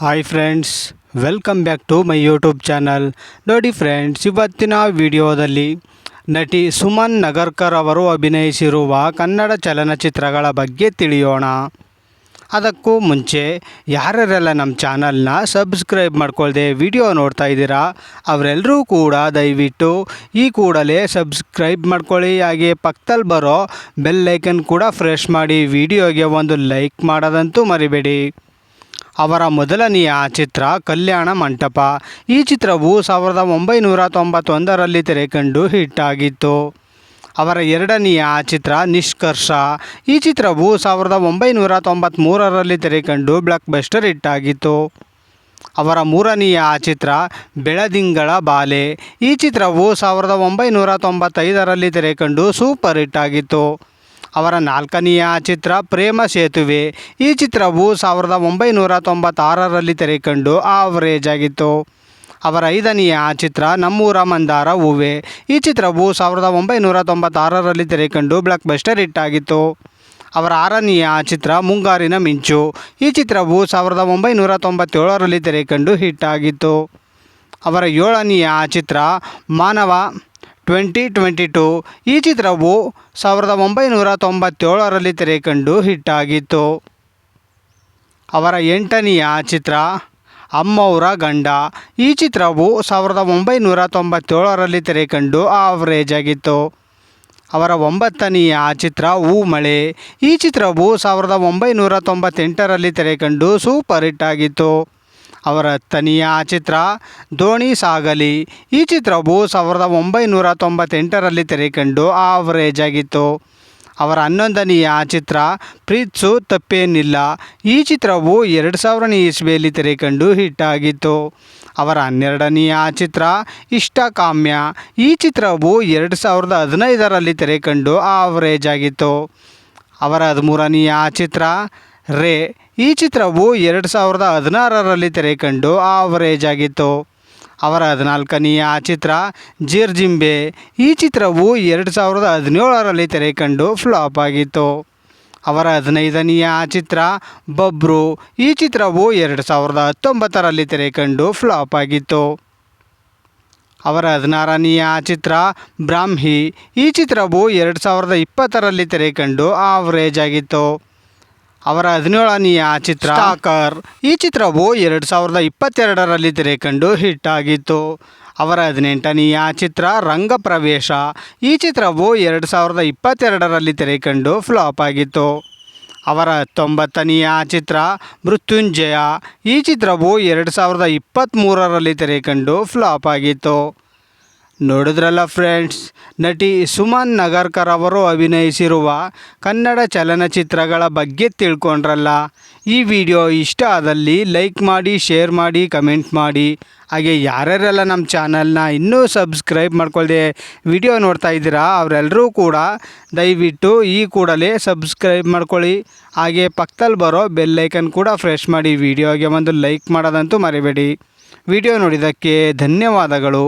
Hi friends, welcome back to my YouTube channel. ನೋಡಿ friends, ಇವತ್ತಿನ ವಿಡಿಯೋದಲ್ಲಿ ನಟಿ ಸುಮನ್ ನಗರ್ಕರ್ ಅವರು ಅಭಿನಯಿಸಿರುವ ಕನ್ನಡ ಚಲನಚಿತ್ರಗಳ ಬಗ್ಗೆ ತಿಳಿಯೋಣ. ಅದಕ್ಕೂ ಮುಂಚೆ ಯಾರ್ಯಾರೆಲ್ಲ ನಮ್ಮ ಚಾನಲ್ನ ಸಬ್ಸ್ಕ್ರೈಬ್ ಮಾಡ್ಕೊಳ್ದೆ ವಿಡಿಯೋ ನೋಡ್ತಾ ಇದ್ದೀರಾ ಅವರೆಲ್ಲರೂ ಕೂಡ ದಯವಿಟ್ಟು ಈ ಕೂಡಲೇ ಸಬ್ಸ್ಕ್ರೈಬ್ ಮಾಡ್ಕೊಳ್ಳಿ. ಹಾಗೆ ಪಕ್ಕದಲ್ಲಿ ಬರೋ ಬೆಲ್ ಐಕನ್ ಕೂಡ ಪ್ರೆಸ್ ಮಾಡಿ ವಿಡಿಯೋಗೆ ಒಂದು ಲೈಕ್ ಮಾಡೋದಂತೂ ಮರಿಬೇಡಿ. ಅವರ ಮೊದಲನೆಯ ಚಿತ್ರ ಕಲ್ಯಾಣ ಮಂಟಪ. ಈ ಚಿತ್ರವು 1991ರಲ್ಲಿ ತೆರೆಕಂಡು ಹಿಟ್ ಆಗಿತ್ತು. ಅವರ ಎರಡನೆಯ ಚಿತ್ರ ನಿಷ್ಕರ್ಷ. ಈ ಚಿತ್ರವು 1993ರಲ್ಲಿ ತೆರೆಕಂಡು ಬ್ಲಾಕ್ ಬಸ್ಟರ್ ಹಿಟ್ ಆಗಿತ್ತು. ಅವರ ಮೂರನೆಯ ಚಿತ್ರ ಬೆಳದಿಂಗಳ ಬಾಲೆ. ಈ ಚಿತ್ರವು 1995ರಲ್ಲಿ ತೆರೆಕಂಡು ಸೂಪರ್ ಹಿಟ್ ಆಗಿತ್ತು. ಅವರ ನಾಲ್ಕನೆಯ ಚಿತ್ರ ಪ್ರೇಮ ಸೇತುವೆ. ಈ ಚಿತ್ರವು 1996ರಲ್ಲಿ ತೆರೆಕಂಡು ಆವರೇಜ್ ಆಗಿತ್ತು. ಅವರ ಐದನೆಯ ಚಿತ್ರ ನಮ್ಮೂರ ಮಂದಾರ ಹೂವೆ. ಈ ಚಿತ್ರವು 1996ರಲ್ಲಿ ತೆರೆಕಂಡು ಬ್ಲಾಕ್ ಬಸ್ಟರ್ ಹಿಟ್ ಆಗಿತ್ತು. ಅವರ ಆರನೆಯ ಚಿತ್ರ ಮುಂಗಾರಿನ ಮಿಂಚು. ಈ ಚಿತ್ರವು 1997ರಲ್ಲಿ ತೆರೆಕಂಡು ಹಿಟ್ ಆಗಿತ್ತು. ಅವರ ಏಳನೆಯ ಚಿತ್ರ ಮಾನವ 2022. ಈ ಚಿತ್ರವು 1997ರಲ್ಲಿ ತೆರೆಕಂಡು ಹಿಟ್ ಆಗಿತ್ತು. ಅವರ ಎಂಟನೆಯ ಚಿತ್ರ ಅಮ್ಮವ್ರ ಗಂಡ. ಈ ಚಿತ್ರವು 1997ರಲ್ಲಿ ತೆರೆಕಂಡು ಆವರೇಜ್ ಆಗಿತ್ತು. ಅವರ ಒಂಬತ್ತನೆಯ ಚಿತ್ರ ಮಳೆ. ಈ ಚಿತ್ರವು 1998ರಲ್ಲಿ ತೆರೆಕಂಡು ಸೂಪರ್ ಹಿಟ್ ಆಗಿತ್ತು. ಅವರ ಹತ್ತನೆಯ ಚಿತ್ರ ದೋಣಿ ಸಾಗಲಿ. ಈ ಚಿತ್ರವು 1998ರಲ್ಲಿ ತೆರೆಕಂಡು ಆವರೇಜ್ ಆಗಿತ್ತು. ಅವರ 11ನೆಯ ಚಿತ್ರ ಪ್ರೀತ್ಸು ತಪ್ಪೇನಿಲ್ಲ. ಈ ಚಿತ್ರವು 2000ನೇ ಇಸ್ವಿಯಲ್ಲಿ ತೆರೆಕಂಡು ಹಿಟ್ ಆಗಿತ್ತು. ಅವರ 12ನೆಯ ಚಿತ್ರ ಇಷ್ಟಕಾಮ್ಯ. ಈ ಚಿತ್ರವು 2015ರಲ್ಲಿ ತೆರೆಕಂಡು ಆವರೇಜ್ ಆಗಿತ್ತು. ಅವರ 13ನೆಯ ಚಿತ್ರ ರೇ. ಈ ಚಿತ್ರವು 2016ರಲ್ಲಿ ತೆರೆಕಂಡು ಆವರೇಜ್ ಆಗಿತ್ತು. ಅವರ 14ನೆಯ ಚಿತ್ರ ಜಿರ್ಜಿಂಬೆ. ಈ ಚಿತ್ರವು 2017ರಲ್ಲಿ ತೆರೆಕಂಡು ಫ್ಲಾಪ್ ಆಗಿತ್ತು. ಅವರ 15ನೆಯ ಚಿತ್ರ ಬಬ್ರು. ಈ ಚಿತ್ರವು 2019ರಲ್ಲಿ ತೆರೆಕಂಡು ಫ್ಲಾಪ್ ಆಗಿತ್ತು. ಅವರ 16ನೆಯ ಚಿತ್ರ ಬ್ರಾಹ್ಮಿ. ಈ ಚಿತ್ರವು 2020ರಲ್ಲಿ ತೆರೆಕಂಡು ಆವರೇಜ್ ಆಗಿತ್ತು. ಅವರ 17ನೆಯ ಚಿತ್ರ ಸ್ಟಾಕರ್. ಈ ಚಿತ್ರವು 2022ರಲ್ಲಿ ತೆರೆಕಂಡು ಹಿಟ್ ಆಗಿತ್ತು. ಅವರ 18ನೆಯ ಚಿತ್ರ ರಂಗಪ್ರವೇಶ. ಈ ಚಿತ್ರವು 2022ರಲ್ಲಿ ತೆರೆಕಂಡು ಫ್ಲಾಪ್ ಆಗಿತ್ತು. ಅವರ 19ನೆಯ ಚಿತ್ರ ಮೃತ್ಯುಂಜಯ. ಈ ಚಿತ್ರವು 2023ರಲ್ಲಿ ತೆರೆಕಂಡು ಫ್ಲಾಪ್ ಆಗಿತ್ತು. ನೋಡಿದ್ರಲ್ಲ ಫ್ರೆಂಡ್ಸ್, ನಟಿ ಸುಮನ್ ನಗರ್ಕರ್ ಅವರು ಅಭಿನಯಿಸಿರುವ ಕನ್ನಡ ಚಲನಚಿತ್ರಗಳ ಬಗ್ಗೆ ತಿಳ್ಕೊಂಡ್ರಲ್ಲ. ಈ ವಿಡಿಯೋ ಇಷ್ಟ ಆದಲ್ಲಿ ಲೈಕ್ ಮಾಡಿ, ಶೇರ್ ಮಾಡಿ, ಕಮೆಂಟ್ ಮಾಡಿ. ಹಾಗೆ ಯಾರ್ಯಾರೆಲ್ಲ ನಮ್ಮ ಚಾನಲ್ನ ಇನ್ನೂ ಸಬ್ಸ್ಕ್ರೈಬ್ ಮಾಡ್ಕೊಳ್ದೆ ವಿಡಿಯೋ ನೋಡ್ತಾ ಇದ್ದೀರಾ ಅವರೆಲ್ಲರೂ ಕೂಡ ದಯವಿಟ್ಟು ಈ ಕೂಡಲೇ ಸಬ್ಸ್ಕ್ರೈಬ್ ಮಾಡ್ಕೊಳ್ಳಿ. ಹಾಗೆ ಪಕ್ಕದಲ್ಲಿ ಬರೋ ಬೆಲ್ ಐಕನ್ ಕೂಡ ಪ್ರೆಸ್ ಮಾಡಿ ವಿಡಿಯೋಗೆ ಒಂದು ಲೈಕ್ ಮಾಡೋದಂತೂ ಮರಿಬೇಡಿ. ವಿಡಿಯೋ ನೋಡಿದ್ದಕ್ಕೆ ಧನ್ಯವಾದಗಳು.